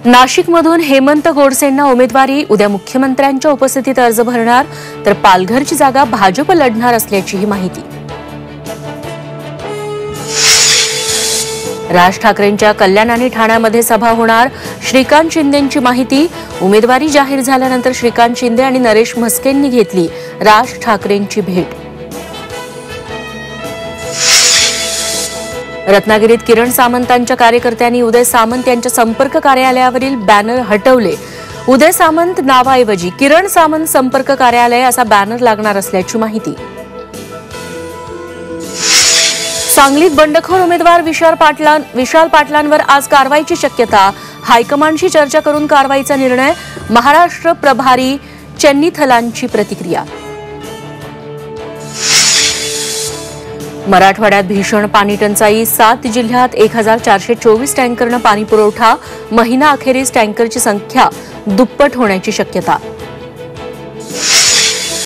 नाशिकमधून हेमंत गोडसेंना उमेदवारी, उद्या मुख्यमंत्र्यांच्या उपस्थितीत अर्ज भरणार, तर पालघरची जागा भाजप लढणार असल्याचीही माहिती। राज ठाकरेंच्या कल्याण आणि ठाण्यामध्ये सभा होणार, श्रीकांत शिंदेंची माहिती। उमेदवारी जाहीर झाल्यानंतर श्रीकांत शिंदे आणि नरेश म्हस्केंनी घेतली राज ठाकरेंची भेट। रत्नागिरीत किरण सामंतांच्या कार्यकर्त्यांनी उदय सामंत यांच्या संपर्क कार्यालयावरील बॅनर हटवले। उदय सामंत नावाऐवजी किरण सामंत संपर्क कार्यालय असा बॅनर लागणार असल्याची माहिती। सांगलीत बंडखोर उमेदवार विशाल पाटलांवर आज कारवाईची शक्यता। हायकमांडशी चर्चा करून कारवाईचा निर्णय। महाराष्ट्र प्रभारी चेन्नीथलांची प्रतिक्रिया। मराठवाड्यात भीषण पाणी टंचाई, 7 जिल्ह्यात 1424 टँकरनं पाणी पुरवठा। महिना अखेरीस टँकरची संख्या दुप्पट होण्याची शक्यता।